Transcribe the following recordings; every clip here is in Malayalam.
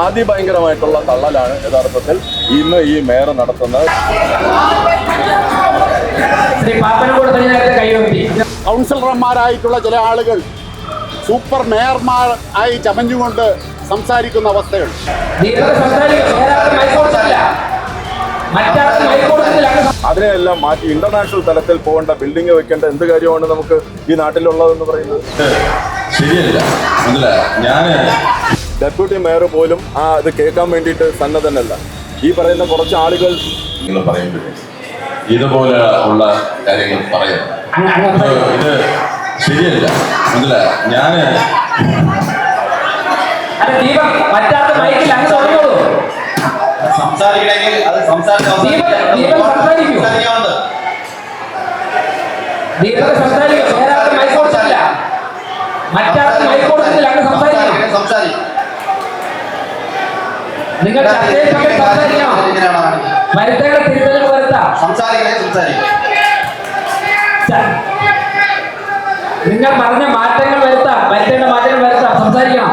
അതിഭയങ്കരമായിട്ടുള്ള തള്ളലാണ് യഥാർത്ഥത്തിൽ ഇന്ന് ഈ മേയർ നടത്തുന്നത്. കൗൺസിലർമാരായിട്ടുള്ള ചില ആളുകൾ സൂപ്പർ മേയർമാർ ആയി ചമഞ്ഞുകൊണ്ട് സംസാരിക്കുന്ന അവസ്ഥകൾ. അതിനെല്ലാം മാറ്റി ഇന്റർനാഷണൽ തലത്തിൽ പോകേണ്ട ബിൽഡിംഗ് വെക്കേണ്ട എന്ത് കാര്യമാണ് നമുക്ക് ഈ നാട്ടിലുള്ളതെന്ന് പറയുന്നത് ശരിയല്ല. ഞാൻ ഡെപ്യൂട്ടി മേയർ പോലും ഇത് കേൾക്കാൻ വേണ്ടിയിട്ട് സന്നദ്ധനല്ല. ഈ പറയുന്ന കുറച്ച് ആളുകൾ നിങ്ങൾ പറയുമ്പോഴേ ഇതുപോലെ ഉള്ള കാര്യങ്ങൾ പറയുന്നത് ഇത് ശരിയല്ല. ഞാൻ സംസാരിക്കണമെങ്കിൽ അത് നിങ്ങൾ നിങ്ങൾ പറഞ്ഞ മാറ്റങ്ങൾ വരുത്താം, വരുത്തേണ്ട മാറ്റങ്ങൾ വരുത്താം, സംസാരിക്കണം.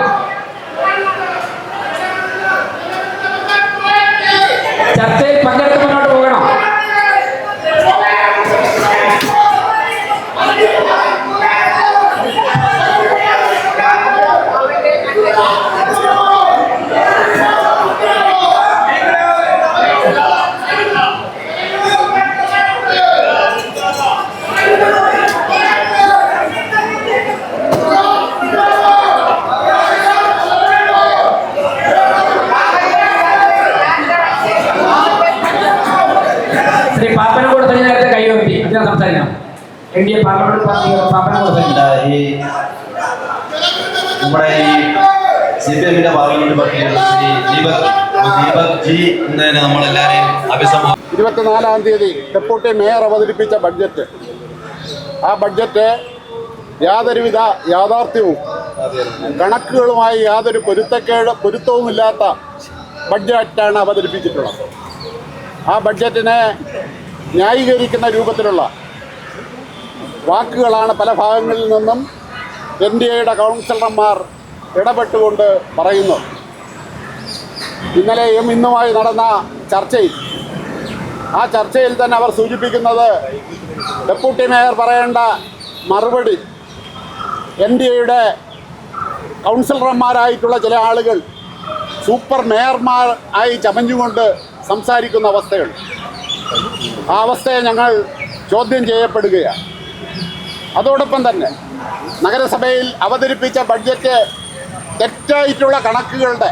ചർച്ചയിൽ പങ്കെടുത്ത് മുന്നോട്ട് പോകണം. നമ്മുടെ ഈ CPM-ന്റെ പാർലമെന്റ് പാർട്ടിയാണ് ശ്രീ ദീപക് ജി എന്നതിനെ നമ്മളെല്ലാവരെയും അഭിസംബോധന. 24-ാം തീയതി ഡെപ്യൂട്ടി മേയർ അവതരിപ്പിച്ച ബഡ്ജറ്റ്, ആ ബഡ്ജറ്റ് യാതൊരുവിധ യാഥാർത്ഥ്യവും കണക്കുകളുമായി യാതൊരു പൊരുത്തവുമില്ലാത്ത ബഡ്ജറ്റാണ് അവതരിപ്പിച്ചിട്ടുള്ളത്. ആ ബഡ്ജറ്റിനെ ന്യായീകരിക്കുന്ന രൂപത്തിലുള്ള വാക്കുകളാണ് പല ഭാഗങ്ങളിൽ നിന്നും NDAയുടെ കൗൺസിലർമാർ ഇടപെട്ടുകൊണ്ട് പറയുന്നത്. ഇന്നലെയും ഇന്നുമായി നടന്ന ചർച്ചയിൽ തന്നെ അവർ സൂചിപ്പിക്കുന്നത് ഡെപ്യൂട്ടി മേയർ പറയേണ്ട മറുപടി NDAയുടെ കൗൺസിലർമാരായിട്ടുള്ള ചില ആളുകൾ സൂപ്പർ മേയർമാർ ആയി ചമഞ്ഞുകൊണ്ട് സംസാരിക്കുന്ന അവസ്ഥകൾ. ആ അവസ്ഥയെ ഞങ്ങൾ ചോദ്യം ചെയ്യപ്പെടുകയാണ്. അതോടൊപ്പം തന്നെ നഗരസഭയിൽ അവതരിപ്പിച്ച ബഡ്ജറ്റ് തെറ്റായിട്ടുള്ള കണക്കുകളുടെ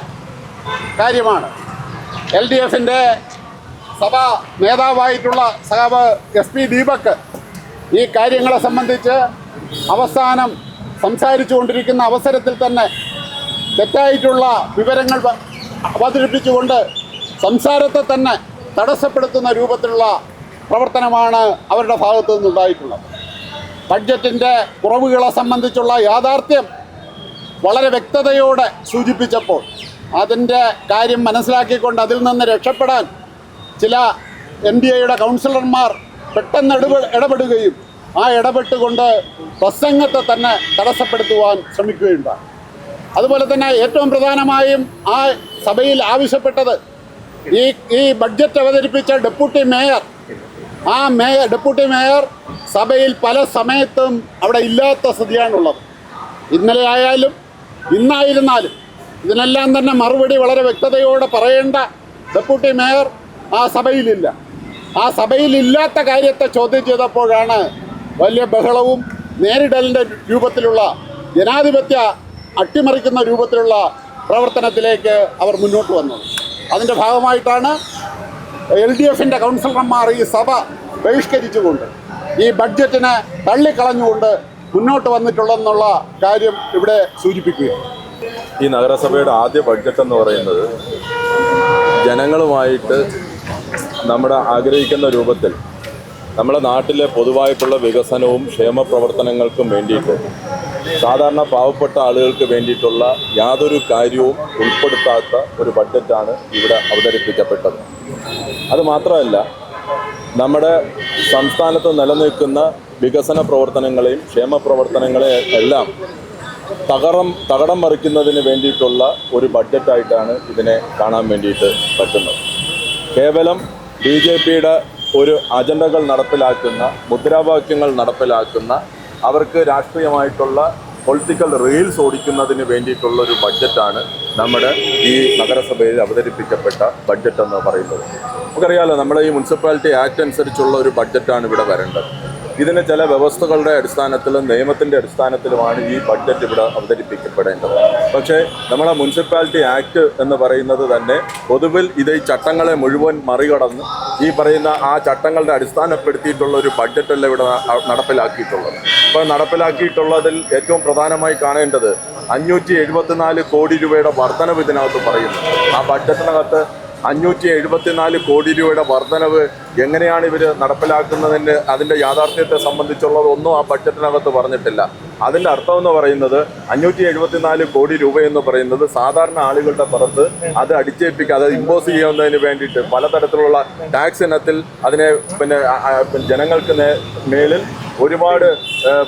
കാര്യമാണ്. LDF-ന്റെ സഭാ നേതാവായിട്ടുള്ള സഖാവ് SP ദീപക് ഈ കാര്യങ്ങളെ സംബന്ധിച്ച് അവസാനം സംസാരിച്ചു കൊണ്ടിരിക്കുന്ന അവസരത്തിൽ തന്നെ തെറ്റായിട്ടുള്ള വിവരങ്ങൾ അവതരിപ്പിച്ചുകൊണ്ട് സംസാരത്തെ തന്നെ തടസ്സപ്പെടുത്തുന്ന രൂപത്തിലുള്ള പ്രവർത്തനമാണ് അവരുടെ ഭാഗത്തു നിന്നുണ്ടായിട്ടുള്ളത്. ബഡ്ജറ്റിൻ്റെ കുറവുകളെ സംബന്ധിച്ചുള്ള യാഥാർത്ഥ്യം വളരെ വ്യക്തതയോടെ സൂചിപ്പിച്ചപ്പോൾ അതിൻ്റെ കാര്യം മനസ്സിലാക്കിക്കൊണ്ട് അതിൽ നിന്ന് രക്ഷപ്പെടാൻ ചില NDAയുടെ കൗൺസിലർമാർ പെട്ടെന്ന് ഇടപെടുകയും ആ ഇടപെട്ടുകൊണ്ട് പ്രസംഗത്തെ തന്നെ തടസ്സപ്പെടുത്തുവാൻ ശ്രമിക്കുകയുണ്ടായി. അതുപോലെ തന്നെ ഏറ്റവും പ്രധാനമായും ആ സഭയിൽ ആവശ്യപ്പെട്ടത് ഈ ബഡ്ജറ്റ് അവതരിപ്പിച്ച ഡെപ്യൂട്ടി മേയർ സഭയിൽ പല സമയത്തും അവിടെ ഇല്ലാത്ത സ്ഥിതിയാണുള്ളത്. ഇന്നലെ ആയാലും ഇന്നായിരുന്നാലും ഇതിനെല്ലാം തന്നെ മറുപടി വളരെ വ്യക്തതയോടെ പറയേണ്ട ഡെപ്യൂട്ടി മേയർ ആ സഭയിലില്ല. ആ സഭയിലില്ലാത്ത കാര്യത്തെ ചോദ്യം ചെയ്തപ്പോഴാണ് വലിയ ബഹളവും നേരിടലിൻ്റെ രൂപത്തിലുള്ള ജനാധിപത്യ അട്ടിമറിക്കുന്ന രൂപത്തിലുള്ള പ്രവർത്തനത്തിലേക്ക് അവർ മുന്നോട്ട് വന്നത്. അതിൻ്റെ ഭാഗമായിട്ടാണ് LDF-ന്റെ കൗൺസിലർമാർ ഈ സഭ ബഹിഷ്കരിച്ചുകൊണ്ട് ഈ ബഡ്ജറ്റിനെ തള്ളിക്കളഞ്ഞുകൊണ്ട് മുന്നോട്ട് വന്നിട്ടുള്ളതെന്നുള്ള കാര്യം ഇവിടെ സൂചിപ്പിക്കുകയാണ്. ഈ നഗരസഭയുടെ ആദ്യ ബഡ്ജറ്റ് എന്ന് പറയുന്നത് ജനങ്ങളുമായിട്ട് നമ്മുടെ ആഗ്രഹിക്കുന്ന രൂപത്തിൽ നമ്മുടെ നാട്ടിലെ പൊതുവായിട്ടുള്ള വികസനവും ക്ഷേമ പ്രവർത്തനങ്ങൾക്കും വേണ്ടിയിട്ട് സാധാരണ പാവപ്പെട്ട ആളുകൾക്ക് വേണ്ടിയിട്ടുള്ള യാതൊരു കാര്യവും ഉൾപ്പെടുത്താത്ത ഒരു ബഡ്ജറ്റാണ് ഇവിടെ അവതരിപ്പിക്കപ്പെട്ടത്. അതുമാത്രമല്ല, നമ്മുടെ സംസ്ഥാനത്ത് നിലനിൽക്കുന്ന വികസന പ്രവർത്തനങ്ങളെയും ക്ഷേമ പ്രവർത്തനങ്ങളെയും എല്ലാം തകടം മറിക്കുന്നതിന് വേണ്ടിയിട്ടുള്ള ഒരു ബഡ്ജറ്റായിട്ടാണ് ഇതിനെ കാണാൻ വേണ്ടിയിട്ട് പറ്റുന്നത്. കേവലം BJPയുടെ ഒരു അജണ്ടകൾ നടപ്പിലാക്കുന്ന, മുദ്രാവാക്യങ്ങൾ നടപ്പിലാക്കുന്ന, അവർക്ക് രാഷ്ട്രീയമായിട്ടുള്ള പൊളിറ്റിക്കൽ റീൽസ് ഓടിക്കുന്നതിന് വേണ്ടിയിട്ടുള്ള ഒരു ബഡ്ജറ്റാണ് നമ്മുടെ ഈ നഗരസഭയിൽ അവതരിപ്പിക്കപ്പെട്ട ബഡ്ജറ്റ് എന്ന് പറയുന്നത്. നമുക്കറിയാലോ, നമ്മുടെ ഈ മുനിസിപ്പാലിറ്റി ആക്ട് അനുസരിച്ചുള്ള ഒരു ബഡ്ജറ്റാണ് ഇവിടെ വരേണ്ടത്. ഇതിന് ചില വ്യവസ്ഥകളുടെ അടിസ്ഥാനത്തിലും നിയമത്തിൻ്റെ അടിസ്ഥാനത്തിലുമാണ് ഈ ബഡ്ജറ്റ് ഇവിടെ അവതരിപ്പിക്കപ്പെടേണ്ടത്. പക്ഷേ നമ്മുടെ മുനിസിപ്പാലിറ്റി ആക്ട് എന്ന് പറയുന്നത് തന്നെ പൊതുവിൽ ഇത് ഈ ചട്ടങ്ങളെ മുഴുവൻ മറികടന്ന് ഈ പറയുന്ന ആ ചട്ടങ്ങളുടെ അടിസ്ഥാനപ്പെടുത്തിയിട്ടുള്ള ഒരു ബഡ്ജറ്റല്ല ഇവിടെ നടപ്പിലാക്കിയിട്ടുള്ളത്. ഇപ്പോൾ നടപ്പിലാക്കിയിട്ടുള്ളതിൽ ഏറ്റവും പ്രധാനമായി കാണേണ്ടത് 574 കോടി രൂപയുടെ വർധനവ് ഇതിനകത്ത് പറയുന്നു. ആ ബഡ്ജറ്റിനകത്ത് 574 കോടി രൂപയുടെ വർധനവ് എങ്ങനെയാണ് ഇവർ നടപ്പിലാക്കുന്നതിൻ്റെ അതിൻ്റെ യാഥാർത്ഥ്യത്തെ സംബന്ധിച്ചുള്ളതൊന്നും ആ ബഡ്ജറ്റിനകത്ത് പറഞ്ഞിട്ടില്ല. അതിൻ്റെ അർത്ഥം എന്ന് പറയുന്നത് 574 കോടി രൂപയെന്ന് പറയുന്നത് സാധാരണ ആളുകളുടെ പുറത്ത് അത് അടിച്ചേൽപ്പിക്കുക, അത് ഇമ്പോസ് ചെയ്യുന്നതിന് വേണ്ടിയിട്ട് പലതരത്തിലുള്ള ടാക്സ് ഇനത്തിൽ അതിനെ ജനങ്ങൾക്ക് മേലിൽ ഒരുപാട്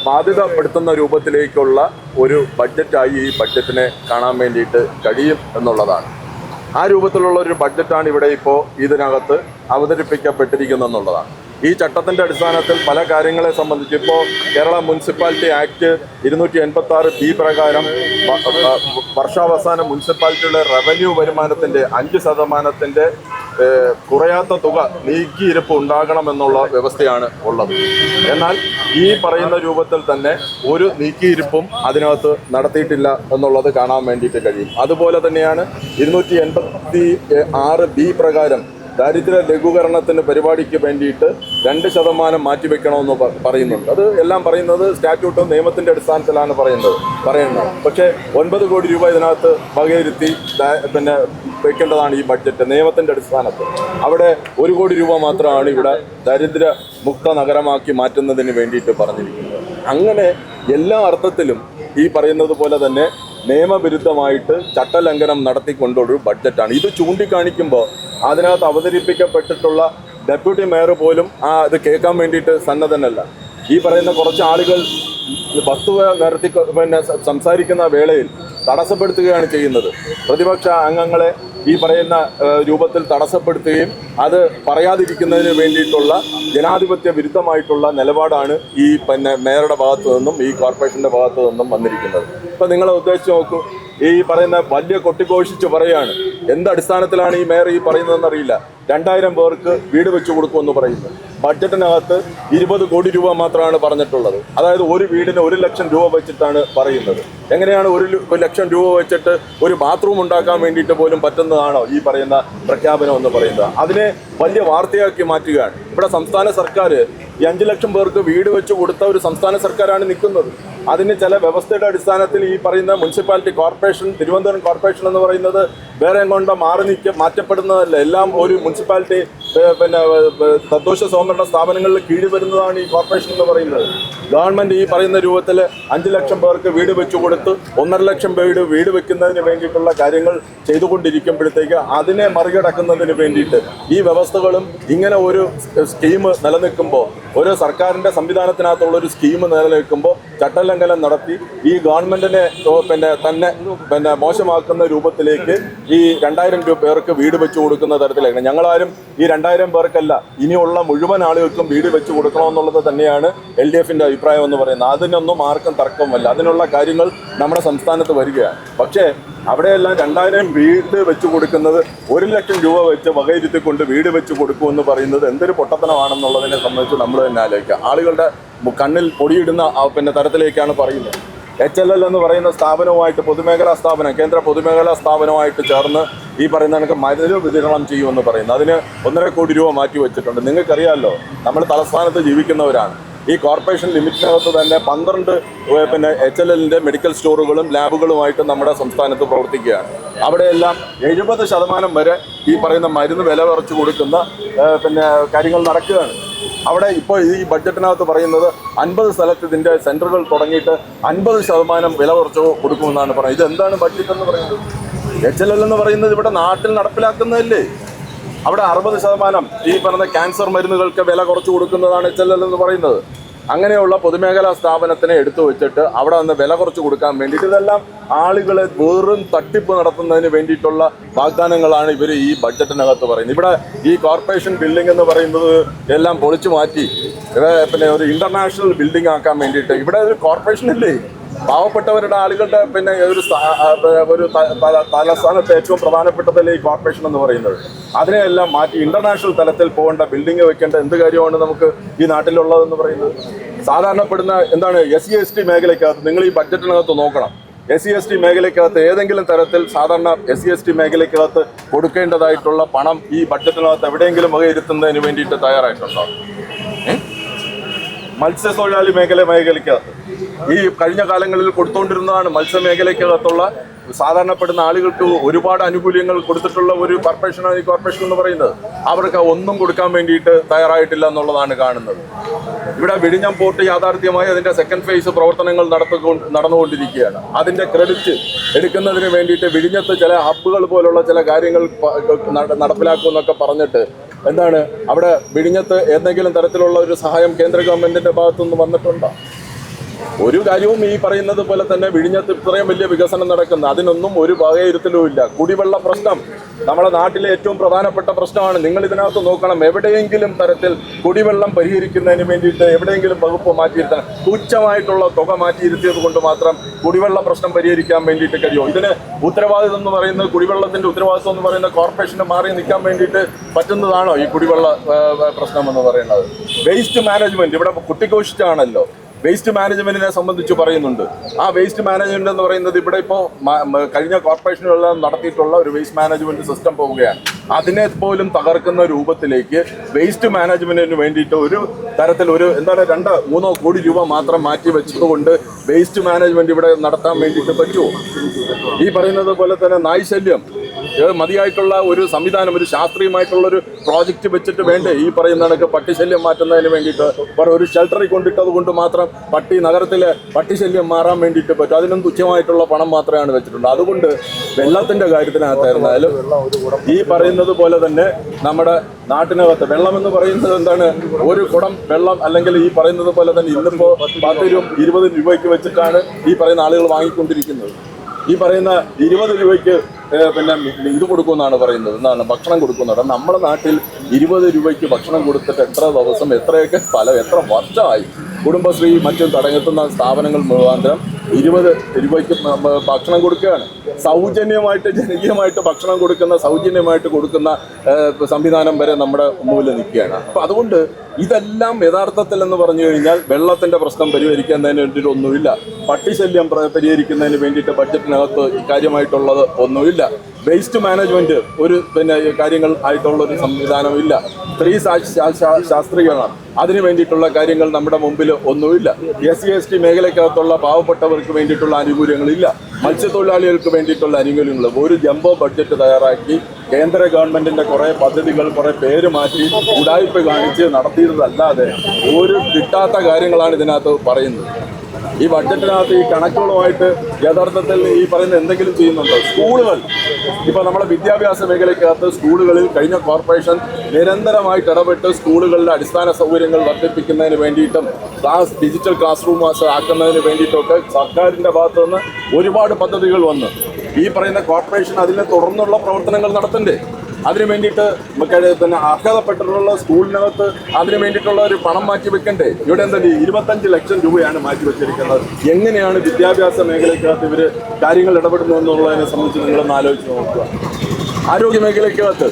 ബാധ്യതപ്പെടുത്തുന്ന രൂപത്തിലേക്കുള്ള ഒരു ബഡ്ജറ്റായി ഈ ബഡ്ജറ്റിനെ കാണാൻ വേണ്ടിയിട്ട് കഴിയും എന്നുള്ളതാണ്. ആ രൂപത്തിലുള്ള ഒരു ബഡ്ജറ്റാണ് ഇവിടെ ഇപ്പോൾ ഇതിനകത്ത് അവതരിപ്പിക്കപ്പെട്ടിരിക്കുന്നതെന്നുള്ളതാണ്. ഈ ചട്ടത്തിൻ്റെ അടിസ്ഥാനത്തിൽ പല കാര്യങ്ങളെ സംബന്ധിച്ച് ഇപ്പോൾ കേരള മുനിസിപ്പാലിറ്റി ആക്ട് 286B പ്രകാരം വർഷാവസാനം മുനിസിപ്പാലിറ്റിയുടെ റവന്യൂ വരുമാനത്തിൻ്റെ 5% കുറയാത്ത തുക നീക്കിയിരുപ്പ് ഉണ്ടാകണമെന്നുള്ള വ്യവസ്ഥയാണ് ഉള്ളത്. എന്നാൽ ഈ പറയുന്ന രൂപത്തിൽ തന്നെ ഒരു നീക്കിയിരുപ്പും അതിനകത്ത് നടത്തിയിട്ടില്ല എന്നുള്ളത് കാണാൻ വേണ്ടിയിട്ട് കഴിയും. അതുപോലെ തന്നെയാണ് 286B പ്രകാരം ദാരിദ്ര്യ ലഘൂകരണത്തിന് പരിപാടിക്ക് വേണ്ടിയിട്ട് 2% മാറ്റിവെക്കണമെന്ന് പറയുന്നുണ്ട്. അത് എല്ലാം പറയുന്നത് സ്റ്റാറ്റ്യൂട്ടും നിയമത്തിൻ്റെ അടിസ്ഥാനത്തിലാണ് പറയുന്നത്. പക്ഷേ 9 കോടി രൂപ ഇതിനകത്ത് വകയിരുത്തി വെക്കേണ്ടതാണ് ഈ ബഡ്ജറ്റ് നിയമത്തിൻ്റെ അടിസ്ഥാനത്തിൽ. അവിടെ 1 കോടി രൂപ മാത്രമാണ് ഇവിടെ ദരിദ്ര മുക്ത നഗരമാക്കി മാറ്റുന്നതിന് വേണ്ടിയിട്ട് പറഞ്ഞിരിക്കുന്നത്. അങ്ങനെ എല്ലാ അർത്ഥത്തിലും ഈ പറയുന്നത് പോലെ തന്നെ നിയമവിരുദ്ധമായിട്ട് ചട്ടലംഘനം നടത്തിക്കൊണ്ടൊരു ബഡ്ജറ്റാണ്. ഇത് ചൂണ്ടിക്കാണിക്കുമ്പോൾ അതിനകത്ത് അവതരിപ്പിക്കപ്പെട്ടിട്ടുള്ള ഡെപ്യൂട്ടി മേയർ പോലും ഇത് കേൾക്കാൻ വേണ്ടിയിട്ട് സന്നദ്ധനല്ല. ഈ പറയുന്ന കുറച്ച് ആളുകൾ വസ്തുത നിരത്തി സംസാരിക്കുന്ന വേളയിൽ തടസ്സപ്പെടുത്തുകയാണ് ചെയ്യുന്നത്. പ്രതിപക്ഷ അംഗങ്ങളെ ഈ പറയുന്ന രൂപത്തിൽ തടസ്സപ്പെടുത്തുകയും അത് പറയാതിരിക്കുന്നതിന് വേണ്ടിയിട്ടുള്ള ജനാധിപത്യ വിരുദ്ധമായിട്ടുള്ള നിലപാടാണ് ഈ മേയറുടെ ഭാഗത്തു നിന്നും ഈ കോർപ്പറേഷൻ്റെ ഭാഗത്തു നിന്നും വന്നിരിക്കുന്നത്. ഇപ്പം നിങ്ങൾ ഉദ്ദേശിച്ച് നോക്കൂ, ഈ പറയുന്ന വലിയ കൊട്ടിഘോഷിച്ച് പറയാണ്. എന്തടിസ്ഥാനത്തിലാണ് ഈ മേയർ ഈ പറയുന്നതെന്നറിയില്ല. 2000 പേർക്ക് വീട് വെച്ച് കൊടുക്കുമെന്ന് പറയുന്നു. ബഡ്ജറ്റിനകത്ത് 20 കോടി രൂപ മാത്രമാണ് പറഞ്ഞിട്ടുള്ളത്. അതായത് ഒരു വീടിന് 1 ലക്ഷം രൂപ വെച്ചിട്ടാണ് പറയുന്നത്. എങ്ങനെയാണ് 1 ലക്ഷം രൂപ വെച്ചിട്ട് ഒരു ബാത്റൂം ഉണ്ടാക്കാൻ വേണ്ടിയിട്ട് പോലും പറ്റുന്നതാണോ ഈ പറയുന്ന പ്രഖ്യാപനം എന്ന് പറയുന്നത്? അതിനെ വലിയ വാർത്തയാക്കി മാറ്റുകയാണ്. ഇവിടെ സംസ്ഥാന സർക്കാർ ഈ 5 ലക്ഷം പേർക്ക് വീട് വെച്ച് കൊടുത്ത ഒരു സംസ്ഥാന സർക്കാരാണ് നിൽക്കുന്നത്. അതിന് ചില വ്യവസ്ഥയുടെ അടിസ്ഥാനത്തിൽ ഈ പറയുന്ന മുനിസിപ്പാലിറ്റി കോർപ്പറേഷൻ, തിരുവനന്തപുരം കോർപ്പറേഷൻ എന്ന് പറയുന്നത് വേറെ കൊണ്ട് മാറ്റപ്പെടുന്നതല്ല. എല്ലാം ഒരു മുനിസിപ്പാലിറ്റി തദ്ദേശ സ്വയംഭരണ സ്ഥാപനങ്ങളിൽ കീഴിൽ വരുന്നതാണ് ഈ കോർപ്പറേഷൻ എന്ന് പറയുന്നത്. ഗവൺമെൻറ് ഈ പറയുന്ന രൂപത്തിൽ 5 ലക്ഷം പേർക്ക് വീട് വെച്ച് കൊടുത്ത് 1.5 ലക്ഷം വീട് വെക്കുന്നതിന് വേണ്ടിയിട്ടുള്ള കാര്യങ്ങൾ ചെയ്തുകൊണ്ടിരിക്കുമ്പോഴത്തേക്ക് അതിനെ മറികടക്കുന്നതിന് വേണ്ടിയിട്ട് ഈ വ്യവസ്ഥകളും ഇങ്ങനെ ഒരു സ്കീം നിലനിൽക്കുമ്പോൾ, ഒരു സർക്കാരിൻ്റെ സംവിധാനത്തിനകത്തുള്ള ഒരു സ്കീം നിലനിൽക്കുമ്പോൾ ചട്ടലംഘനം നടത്തി ഈ ഗവൺമെൻറ്റിനെ തന്നെ മോശമാക്കുന്ന രൂപത്തിലേക്ക് ഈ 2000 പേർക്ക് വീട് വെച്ച് കൊടുക്കുന്ന തരത്തിലേക്ക് ഞങ്ങളാരും ഈ 2000 പേർക്കല്ല, ഇനിയുള്ള മുഴുവൻ ആളുകൾക്കും വീട് വെച്ച് കൊടുക്കണമെന്നുള്ളത് തന്നെയാണ് LDFൻ്റെ അഭിപ്രായം എന്ന് പറയുന്നത്. അതിനൊന്നും ആർക്കും തർക്കമല്ല. അതിനുള്ള കാര്യങ്ങൾ നമ്മുടെ സംസ്ഥാനത്ത് വരികയാണ്. പക്ഷേ അവിടെയെല്ലാം 2000 വീട് വെച്ച് കൊടുക്കുന്നത് 1 ലക്ഷം രൂപ വെച്ച് വകയിരുത്തിക്കൊണ്ട് വീട് വെച്ച് കൊടുക്കുമെന്ന് പറയുന്നത് എന്തൊരു പൊട്ടത്തനമാണെന്നുള്ളതിനെ സംബന്ധിച്ച് നമ്മൾ തന്നെ ആലോചിക്കുക. ആളുകളുടെ കണ്ണിൽ പൊടിയിടുന്ന തരത്തിലേക്കാണ് പറയുന്നത്. HLL എന്ന് പറയുന്ന സ്ഥാപനവുമായിട്ട് പൊതുമേഖലാ സ്ഥാപനം, കേന്ദ്ര പൊതുമേഖലാ സ്ഥാപനവുമായിട്ട് ചേർന്ന് ഈ പറയുന്ന കണക്ക് മരുന്ന് വിതരണം ചെയ്യുമെന്ന് പറയുന്നത്. അതിന് 1.5 കോടി രൂപ മാറ്റി വെച്ചിട്ടുണ്ട്. നിങ്ങൾക്കറിയാമല്ലോ, നമ്മൾ തലസ്ഥാനത്ത് ജീവിക്കുന്നവരാണ്. ഈ കോർപ്പറേഷൻ ലിമിറ്റിനകത്ത് തന്നെ 12 HLLൻ്റെ മെഡിക്കൽ സ്റ്റോറുകളും ലാബുകളുമായിട്ട് നമ്മുടെ സംസ്ഥാനത്ത് പ്രവർത്തിക്കുകയാണ്. അവിടെയെല്ലാം 70% വരെ ഈ പറയുന്ന മരുന്ന് വില കുറച്ച് കൊടുക്കുന്ന കാര്യങ്ങൾ നടക്കുകയാണ്. അവിടെ ഇപ്പോൾ ഈ ബഡ്ജറ്റിനകത്ത് പറയുന്നത് 50 സ്ഥലത്ത് ഇതിൻ്റെ സെൻറ്ററുകൾ തുടങ്ങിയിട്ട് 50% വില കുറച്ച് കൊടുക്കുമെന്നാണ് പറയുന്നത്. ഇതെന്താണ് ബഡ്ജറ്റ് എന്ന് പറയുന്നത്? HLL എന്ന് പറയുന്നത് ഇവിടെ നാട്ടിൽ നടപ്പിലാക്കുന്നതല്ലേ? അവിടെ 60% ഈ പറഞ്ഞ ക്യാൻസർ മരുന്നുകൾക്ക് വില കുറച്ച് കൊടുക്കുന്നതാണ് HLL എന്ന് പറയുന്നത്. അങ്ങനെയുള്ള പൊതുമേഖലാ സ്ഥാപനത്തിനെ എടുത്തു വെച്ചിട്ട് അവിടെ നിന്ന് വില കുറച്ച് കൊടുക്കാൻ വേണ്ടിയിട്ട് ഇതെല്ലാം ആളുകളെ വെറും തട്ടിപ്പ് നടത്തുന്നതിന് വേണ്ടിയിട്ടുള്ള വാഗ്ദാനങ്ങളാണ് ഇവർ ഈ ബഡ്ജറ്റിനകത്ത് പറയുന്നത്. ഇവിടെ ഈ കോർപ്പറേഷൻ ബിൽഡിംഗ് എന്ന് പറയുന്നത് എല്ലാം പൊളിച്ചു മാറ്റി പിന്നെ ഒരു ഇന്റർനാഷണൽ ബിൽഡിംഗ് ആക്കാൻ വേണ്ടിയിട്ട് ഇവിടെ ഒരു കോർപ്പറേഷൻ ഇല്ലേ, പാവപ്പെട്ടവരുടെ ആളുകളുടെ പിന്നെ ഒരു തലസ്ഥാനത്ത് ഏറ്റവും പ്രധാനപ്പെട്ടതല്ലേ ഈ കോർപ്പറേഷൻ എന്ന് പറയുന്നത്. അതിനെയെല്ലാം മാറ്റി ഇന്റർനാഷണൽ തലത്തിൽ പോകേണ്ട ബിൽഡിംഗ് വെക്കേണ്ട എന്ത് കാര്യമാണ് നമുക്ക് ഈ നാട്ടിലുള്ളതെന്ന് പറയുന്നത്. സാധാരണപ്പെടുന്ന എന്താണ് SC/ST മേഖലയ്ക്കകത്ത് നിങ്ങൾ ഈ ബഡ്ജറ്റിനകത്ത് നോക്കണം. SC/ST മേഖലയ്ക്കകത്ത് ഏതെങ്കിലും തരത്തിൽ സാധാരണ SC/ST മേഖലയ്ക്കകത്ത് കൊടുക്കേണ്ടതായിട്ടുള്ള പണം ഈ ബഡ്ജറ്റിനകത്ത് എവിടെയെങ്കിലും വകയിരുത്തുന്നതിന് വേണ്ടിയിട്ട് തയ്യാറായിട്ടുണ്ടോ? മത്സ്യത്തൊഴിലാളി മേഖലയ്ക്കകത്ത് ഈ കഴിഞ്ഞ കാലങ്ങളിൽ കൊടുത്തുകൊണ്ടിരുന്നതാണ്. മത്സ്യമേഖലയ്ക്കകത്തുള്ള സാധാരണപ്പെടുന്ന ആളുകൾക്ക് ഒരുപാട് ആനുകൂല്യങ്ങൾ കൊടുത്തിട്ടുള്ള ഒരു കോർപ്പറേഷനാണ് ഈ കോർപ്പറേഷൻ എന്ന് പറയുന്നത്. അവർക്ക് ഒന്നും കൊടുക്കാൻ വേണ്ടിയിട്ട് തയ്യാറായിട്ടില്ല എന്നുള്ളതാണ് കാണുന്നത്. ഇവിടെ വിഴിഞ്ഞം പോർട്ട് യാഥാർത്ഥ്യമായി അതിൻ്റെ സെക്കൻഡ് ഫേസ് പ്രവർത്തനങ്ങൾ നടന്നുകൊണ്ടിരിക്കുകയാണ്. അതിൻ്റെ ക്രെഡിറ്റ് എടുക്കുന്നതിന് വേണ്ടിയിട്ട് വിഴിഞ്ഞത്ത് ചില ഹബ്ബുകൾ പോലുള്ള ചില കാര്യങ്ങൾ നടപ്പിലാക്കുമെന്നൊക്കെ പറഞ്ഞിട്ട് എന്താണ് അവിടെ വിഴിഞ്ഞത്ത് എന്തെങ്കിലും തരത്തിലുള്ള ഒരു സഹായം കേന്ദ്ര ഗവൺമെന്റിന്റെ ഭാഗത്തുനിന്ന് വന്നിട്ടുണ്ടോ? ഒരു കാര്യവും ഈ പറയുന്നത് പോലെ തന്നെ വിഴിഞ്ഞത്ത് ഇത്രയും വലിയ വികസനം നടക്കുന്ന അതിനൊന്നും ഒരു വകയിരുത്തലും ഇല്ല. കുടിവെള്ള പ്രശ്നം നമ്മുടെ നാട്ടിലെ ഏറ്റവും പ്രധാനപ്പെട്ട പ്രശ്നമാണ്. നിങ്ങൾ ഇതിനകത്ത് നോക്കണം, എവിടെയെങ്കിലും തരത്തിൽ കുടിവെള്ളം പരിഹരിക്കുന്നതിന് വേണ്ടിയിട്ട് എവിടെയെങ്കിലും വകുപ്പ് മാറ്റിയിരുത്താൻ തുച്ഛമായിട്ടുള്ള തുക മാറ്റിയിരുത്തിയത് കൊണ്ട് മാത്രം കുടിവെള്ള പ്രശ്നം പരിഹരിക്കാൻ വേണ്ടിയിട്ട് കഴിയുമോ? ഇതിന് ഉത്തരവാദിത്വം എന്ന് പറയുന്നത് കുടിവെള്ളത്തിന്റെ ഉത്തരവാദിത്വം എന്ന് പറയുന്ന കോർപ്പറേഷന് മാറി നിൽക്കാൻ വേണ്ടിയിട്ട് പറ്റുന്നതാണോ ഈ കുടിവെള്ള പ്രശ്നം എന്ന് പറയുന്നത്? വേസ്റ്റ് മാനേജ്മെന്റ് ഇവിടെ കുട്ടിഘോഷിച്ചാണല്ലോ വേസ്റ്റ് മാനേജ്മെന്റിനെ സംബന്ധിച്ച് പറയുന്നുണ്ട്. ആ വേസ്റ്റ് മാനേജ്മെന്റ് എന്ന് പറയുന്നത് ഇവിടെ ഇപ്പോൾ കഴിഞ്ഞ കോർപ്പറേഷനുകളെല്ലാം നടത്തിയിട്ടുള്ള ഒരു വേസ്റ്റ് മാനേജ്മെന്റ് സിസ്റ്റം പോവുകയാണ്. അതിനെ പോലും തകർക്കുന്ന രൂപത്തിലേക്ക് വേസ്റ്റ് മാനേജ്മെന്റിന് വേണ്ടിയിട്ട് ഒരു തരത്തിൽ ഒരു 2-3 കോടി രൂപ മാത്രം മാറ്റി വെച്ചതുകൊണ്ട് വേസ്റ്റ് മാനേജ്മെന്റ് ഇവിടെ നടത്താൻ വേണ്ടിയിട്ട് പറ്റുമോ? ഈ പറയുന്നത് പോലെ തന്നെ നായ്ശല്യം മതിയായിട്ടുള്ള ഒരു സംവിധാനം, ഒരു ശാസ്ത്രീയമായിട്ടുള്ള ഒരു പ്രോജക്റ്റ് വെച്ചിട്ട് വേണ്ടേ ഈ പറയുന്ന കണക്ക് പട്ടിശല്യം മാറ്റുന്നതിന് വേണ്ടിയിട്ട് ഒരു ഷെൽട്ടറിൽ കൊണ്ടിട്ടത് കൊണ്ട് മാത്രം നഗരത്തിലെ പട്ടിശല്യം മാറാൻ വേണ്ടിയിട്ട് പറ്റും. അതിനും തുച്ഛമായിട്ടുള്ള പണം മാത്രമാണ് വെച്ചിട്ടുണ്ട്. അതുകൊണ്ട് വെള്ളത്തിന്റെ കാര്യത്തിനകത്തായിരുന്നാലും ഈ പറയുന്നത് പോലെ തന്നെ നമ്മുടെ നാട്ടിനകത്ത് വെള്ളം എന്ന് പറയുന്നത് എന്താണ്, ഒരു കുടം വെള്ളം അല്ലെങ്കിൽ ഈ പറയുന്നത് പോലെ തന്നെ ഇന്നിപ്പോ 10-20 രൂപയ്ക്ക് വെച്ചിട്ടാണ് ഈ പറയുന്ന ആളുകൾ വാങ്ങിക്കൊണ്ടിരിക്കുന്നത്. ഈ പറയുന്ന 20 രൂപയ്ക്ക് പിന്നെ ഇത് കൊടുക്കുമെന്നാണ് പറയുന്നത്, എന്താണ് ഭക്ഷണം കൊടുക്കുന്നത്. നമ്മുടെ നാട്ടിൽ 20 രൂപയ്ക്ക് ഭക്ഷണം കൊടുത്തിട്ട് എത്ര ദിവസം എത്രയൊക്കെ സ്ഥലം എത്ര വർഷമായി കുടുംബശ്രീ മറ്റും തടങ്ങെത്തുന്ന സ്ഥാപനങ്ങൾ മുഖാന്തരം 20 രൂപയ്ക്ക് ഭക്ഷണം കൊടുക്കുകയാണ്. സൗജന്യമായിട്ട് ജനകീയമായിട്ട് ഭക്ഷണം കൊടുക്കുന്ന സൗജന്യമായിട്ട് കൊടുക്കുന്ന സംവിധാനം വരെ നമ്മുടെ മുമ്പിൽ നിൽക്കുകയാണ്. അപ്പം അതുകൊണ്ട് ഇതെല്ലാം യഥാർത്ഥത്തിൽ എന്ന് പറഞ്ഞു കഴിഞ്ഞാൽ വെള്ളത്തിന്റെ പ്രശ്നം പരിഹരിക്കുന്നതിന് വേണ്ടിയിട്ട് ഒന്നുമില്ല, പട്ടിശല്യം പരിഹരിക്കുന്നതിന് വേണ്ടിയിട്ട് ബഡ്ജറ്റിനകത്ത് കാര്യമായിട്ടുള്ളത് ഒന്നുമില്ല, വേസ്റ്റ് മാനേജ്മെന്റ് ഒരു പിന്നെ കാര്യങ്ങൾ ആയിട്ടുള്ള ഒരു സംവിധാനമില്ല, സ്ത്രീ ശാസ്ത്രീയമാണ് അതിനു വേണ്ടിയിട്ടുള്ള കാര്യങ്ങൾ നമ്മുടെ മുമ്പിൽ ഒന്നുമില്ല, SC/ST മേഖലയ്ക്കകത്തുള്ള പാവപ്പെട്ടവർക്ക് വേണ്ടിയിട്ടുള്ള ആനുകൂല്യങ്ങളില്ല, മത്സ്യത്തൊഴിലാളികൾക്ക് വേണ്ടിയിട്ടുള്ള ആനുകൂല്യങ്ങൾ. ഒരു ജംബോ ബഡ്ജറ്റ് തയ്യാറാക്കി കേന്ദ്ര ഗവൺമെന്റിന്റെ കുറെ പദ്ധതികൾ കുറെ പേര് മാറ്റി ഉടായ്പ കാണിച്ച് നടത്തിയതല്ലാതെ ഒരു കിട്ടാത്ത കാര്യങ്ങളാണ് ഇതിനകത്ത് പറയുന്നത്. ഈ ബഡ്ജറ്റിനകത്ത് ഈ കണക്കുകളുമായിട്ട് യഥാർത്ഥത്തിൽ ഈ പറയുന്ന എന്തെങ്കിലും ചെയ്യുന്നുണ്ടോ? സ്കൂളുകൾ ഇപ്പോൾ നമ്മുടെ വിദ്യാഭ്യാസ മേഖലയ്ക്കകത്ത് സ്കൂളുകളിൽ കഴിഞ്ഞ കോർപ്പറേഷൻ നിരന്തരമായിട്ട് ഇടപെട്ട് സ്കൂളുകളിലെ അടിസ്ഥാന സൗകര്യങ്ങൾ വർദ്ധിപ്പിക്കുന്നതിന് വേണ്ടിയിട്ടും ഡിജിറ്റൽ ക്ലാസ് റൂം ആക്കുന്നതിന് വേണ്ടിയിട്ടൊക്കെ സർക്കാരിൻ്റെ ഭാഗത്തുനിന്ന് ഒരുപാട് പദ്ധതികൾ വന്നു. ഈ പറയുന്ന കോർപ്പറേഷൻ അതിനെ തുടർന്നുള്ള പ്രവർത്തനങ്ങൾ നടത്തണ്ടേ? അതിനു വേണ്ടിയിട്ട് പിന്നെ അർഹതപ്പെട്ടിട്ടുള്ള സ്കൂളിനകത്ത് അതിനു വേണ്ടിയിട്ടുള്ള ഒരു പണം മാറ്റി വെക്കണ്ടേ? ഇവിടെ എന്താ 25 ലക്ഷം രൂപയാണ് മാറ്റി വെച്ചിരിക്കുന്നത്. എങ്ങനെയാണ് വിദ്യാഭ്യാസ മേഖലയ്ക്കകത്ത് ഇവർ കാര്യങ്ങൾ ഇടപെടുന്നു എന്നുള്ളതിനെ സംബന്ധിച്ച് നിങ്ങളൊന്ന് ആലോചിച്ച് നോക്കുക. ആരോഗ്യ മേഖലയ്ക്കകത്ത്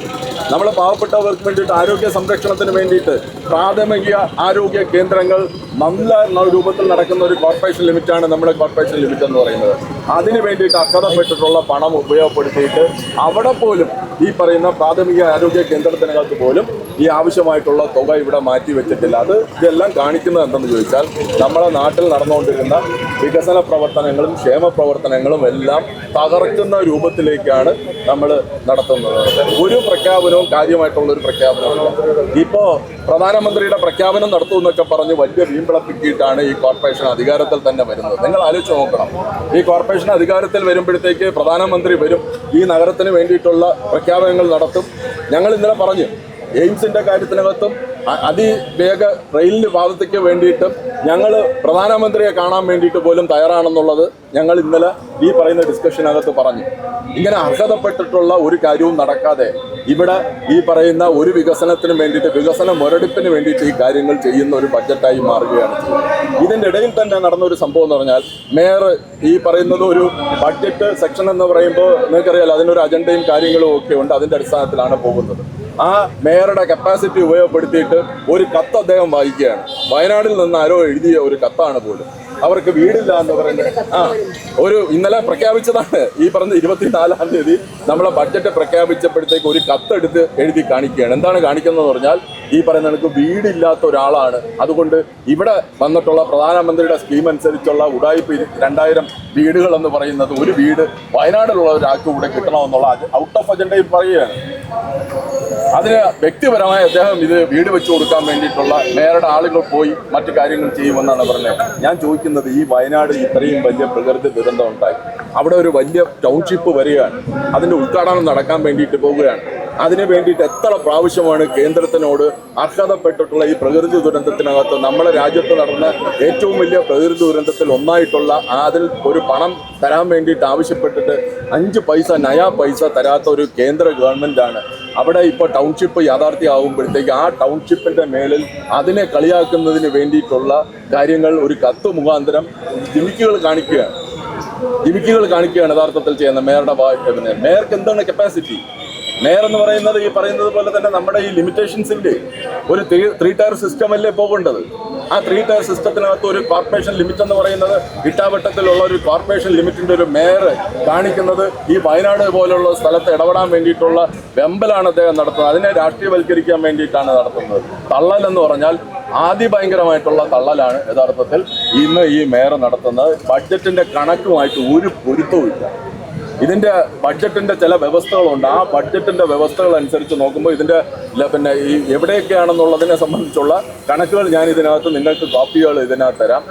നമ്മളെ പാവപ്പെട്ടവർക്ക് വേണ്ടിയിട്ട് ആരോഗ്യ സംരക്ഷണത്തിന് വേണ്ടിയിട്ട് പ്രാഥമിക ആരോഗ്യ കേന്ദ്രങ്ങൾ നല്ല രൂപത്തിൽ നടക്കുന്ന ഒരു കോർപ്പറേഷൻ ലിമിറ്റാണ് നമ്മുടെ കോർപ്പറേഷൻ ലിമിറ്റ് എന്ന് പറയുന്നത്. അതിന് വേണ്ടിയിട്ട് അർഹതപ്പെട്ടിട്ടുള്ള പണം ഉപയോഗപ്പെടുത്തിയിട്ട് അവിടെ പോലും ഈ പറയുന്ന പ്രാഥമിക ആരോഗ്യ കേന്ദ്രത്തിനകത്ത് പോലും ഈ ആവശ്യമായിട്ടുള്ള തുക ഇവിടെ മാറ്റി വെച്ചിട്ടില്ല. ഇതെല്ലാം കാണിക്കുന്നത് എന്തെന്ന് ചോദിച്ചാൽ നമ്മുടെ നാട്ടിൽ നടന്നുകൊണ്ടിരുന്ന വികസന പ്രവർത്തനങ്ങളും ക്ഷേമ പ്രവർത്തനങ്ങളും എല്ലാം തകർക്കുന്ന രൂപത്തിലേക്കാണ് നമ്മൾ നടത്തുന്നത്. ഒരു പ്രഖ്യാപനവും കാര്യമായിട്ടുള്ള ഒരു പ്രഖ്യാപനമല്ല. ഇപ്പോൾ പ്രധാനമന്ത്രിയുടെ പ്രഖ്യാപനം നടത്തുമെന്നൊക്കെ പറഞ്ഞ് വലിയ വീമ്പിളപ്പിക്കിയിട്ടാണ് ഈ കോർപ്പറേഷൻ അധികാരത്തിൽ തന്നെ വരുന്നത്. നിങ്ങൾ ആലോചിച്ച് നോക്കണം, ഈ കോർപ്പറേഷൻ അധികാരത്തിൽ വരുമ്പോഴത്തേക്ക് പ്രധാനമന്ത്രി വരും, ഈ നഗരത്തിന് വേണ്ടിയിട്ടുള്ള പ്രഖ്യാപനങ്ങൾ നടത്തും. ഞങ്ങൾ ഇന്നലെ പറഞ്ഞു എയിംസിന്റെ കാര്യത്തിനകത്തും അതിവേഗ റെയിലിന് പാതയ്ക്ക് വേണ്ടിയിട്ടും ഞങ്ങൾ പ്രധാനമന്ത്രിയെ കാണാൻ വേണ്ടിയിട്ട് പോലും തയ്യാറാണെന്നുള്ളത് ഞങ്ങൾ ഇന്നലെ ഈ പറയുന്ന ഡിസ്കഷനകത്ത് പറഞ്ഞു. ഇങ്ങനെ അർഹതപ്പെട്ടിട്ടുള്ള ഒരു കാര്യവും നടക്കാതെ ഇവിടെ ഈ പറയുന്ന ഒരു വികസനത്തിന് വേണ്ടിയിട്ട്, വികസന മുരടിപ്പിന് വേണ്ടിയിട്ട് ഈ കാര്യങ്ങൾ ചെയ്യുന്ന ഒരു ബഡ്ജറ്റായി മാറുകയാണ് ചെയ്യുന്നത്. ഇതിൻ്റെ ഇടയിൽ തന്നെ നടന്ന ഒരു സംഭവം എന്ന് പറഞ്ഞാൽ, മേയർ ഈ പറയുന്നത് ഒരു ബഡ്ജറ്റ് സെക്ഷൻ എന്ന് പറയുമ്പോൾ നിങ്ങൾക്കറിയാലോ, അതിനൊരു അജണ്ടയും കാര്യങ്ങളും ഒക്കെ ഉണ്ട്. അതിൻ്റെ അടിസ്ഥാനത്തിലാണ് പോകുന്നത്. ആ മേയറുടെ കപ്പാസിറ്റി ഉപയോഗപ്പെടുത്തിയിട്ട് ഒരു കത്ത് അദ്ദേഹം വായിക്കുകയാണ്. വയനാട്ടിൽ നിന്ന് ആരോ എഴുതിയ ഒരു കത്താണ് പോലും. അവർക്ക് വീടില്ല എന്ന് പറയുന്നത് ഇന്നലെ പ്രഖ്യാപിച്ചതാണ്. ഈ പറഞ്ഞ 24-ാം തീയതി നമ്മളെ ബഡ്ജറ്റ് പ്രഖ്യാപിച്ചപ്പോഴത്തേക്ക് ഒരു കത്തെടുത്ത് എഴുതി കാണിക്കുകയാണ്. എന്താണ് കാണിക്കുന്നതെന്ന് പറഞ്ഞാൽ, ഈ പറയുന്ന എനിക്ക് വീടില്ലാത്ത ഒരാളാണ്, അതുകൊണ്ട് ഇവിടെ വന്നിട്ടുള്ള പ്രധാനമന്ത്രിയുടെ സ്കീം അനുസരിച്ചുള്ള ഉഡായിപ്പ് 2000 വീടുകൾ എന്ന് പറയുന്നത് ഒരു വീട് വയനാട്ടിലുള്ള ഒരാൾക്ക് കൂടെ കിട്ടണമെന്നുള്ള ഔട്ട് ഓഫ് അജണ്ടയിൽ പറയുകയാണ്. അതിന് വ്യക്തിപരമായി അദ്ദേഹം ഇത് വീട് വെച്ചു കൊടുക്കാൻ വേണ്ടിയിട്ടുള്ള മേയറുടെ ആളുകൾ പോയി മറ്റു കാര്യങ്ങൾ ചെയ്യുമെന്നാണ് പറഞ്ഞത്. ഞാൻ ചോദിക്കുന്നത്, ഈ വയനാട് ഇത്രയും വലിയ പ്രകൃതി ദുരന്തം ഉണ്ടായി, അവിടെ ഒരു വലിയ ടൗൺഷിപ്പ് വരികയാണ്, അതിൻ്റെ ഉദ്ഘാടനം നടക്കാൻ വേണ്ടിയിട്ട് പോവുകയാണ്. അതിന് വേണ്ടിയിട്ട് എത്ര പ്രാവശ്യമാണ് കേന്ദ്രത്തിനോട് അർഹതപ്പെട്ടിട്ടുള്ള ഈ പ്രകൃതി ദുരന്തത്തിനകത്ത് നമ്മുടെ രാജ്യത്ത് നടന്ന ഏറ്റവും വലിയ പ്രകൃതി ദുരന്തത്തിൽ ഒന്നായിട്ടുള്ള അതിൽ ഒരു പണം തരാൻ വേണ്ടിയിട്ട് ആവശ്യപ്പെട്ടിട്ട് 5 പൈസ നയാ പൈസ തരാത്ത ഒരു കേന്ദ്ര ഗവൺമെൻറ്റാണ്. അവിടെ ഇപ്പോൾ ടൗൺഷിപ്പ് യാഥാർത്ഥ്യമാകുമ്പോഴത്തേക്ക് ആ ടൗൺഷിപ്പിൻ്റെ മേളിൽ അതിനെ കളിയാക്കുന്നതിന് വേണ്ടിയിട്ടുള്ള കാര്യങ്ങൾ ഒരു കത്ത് മുഖാന്തരം ജിമിക്കുകൾ കാണിക്കുകയാണ് യഥാർത്ഥത്തിൽ ചെയ്യുന്ന മേയറുടെ മേയർക്ക് എന്താണ് കപ്പാസിറ്റി? മേയർ എന്ന് പറയുന്നത് ഈ പറയുന്നത് പോലെ തന്നെ നമ്മുടെ ഈ ലിമിറ്റേഷൻസിൻ്റെ ഒരു 3 ടയർ സിസ്റ്റം അല്ലേ പോകേണ്ടത്. ആ 3 ടയർ സിസ്റ്റത്തിനകത്ത് ഒരു കോർപ്പറേഷൻ ലിമിറ്റ് എന്ന് പറയുന്നത്, ഇട്ടാവട്ടത്തിലുള്ള ഒരു കോർപ്പറേഷൻ ലിമിറ്റിൻ്റെ ഒരു മേയർ കാണിക്കുന്നത് ഈ വയനാട് പോലുള്ള സ്ഥലത്ത് ഇടപെടാൻ വേണ്ടിയിട്ടുള്ള വെമ്പലാണ് അദ്ദേഹം നടത്തുന്നത്. അതിനെ രാഷ്ട്രീയവൽക്കരിക്കാൻ വേണ്ടിയിട്ടാണ് നടത്തുന്നത്. തള്ളൽ എന്ന് പറഞ്ഞാൽ ഭയങ്കരമായിട്ടുള്ള തള്ളലാണ് യഥാർത്ഥത്തിൽ ഇന്ന് ഈ മേയർ നടത്തുന്നത്. ബഡ്ജറ്റിൻ്റെ കണക്കുമായിട്ട് ഒരു പൊരുത്തവുമില്ല. ഇതിൻ്റെ ബഡ്ജറ്റിൻ്റെ ചില വ്യവസ്ഥകളുണ്ട്. ആ ബഡ്ജറ്റിൻ്റെ വ്യവസ്ഥകൾ അനുസരിച്ച് നോക്കുമ്പോൾ ഇതിൻ്റെ ഈ എവിടെയൊക്കെയാണെന്നുള്ളതിനെ സംബന്ധിച്ചുള്ള കണക്കുകൾ ഞാൻ ഇതിനകത്ത് നിങ്ങൾക്ക് കോപ്പികൾ ഇതിനകത്ത് തരാം.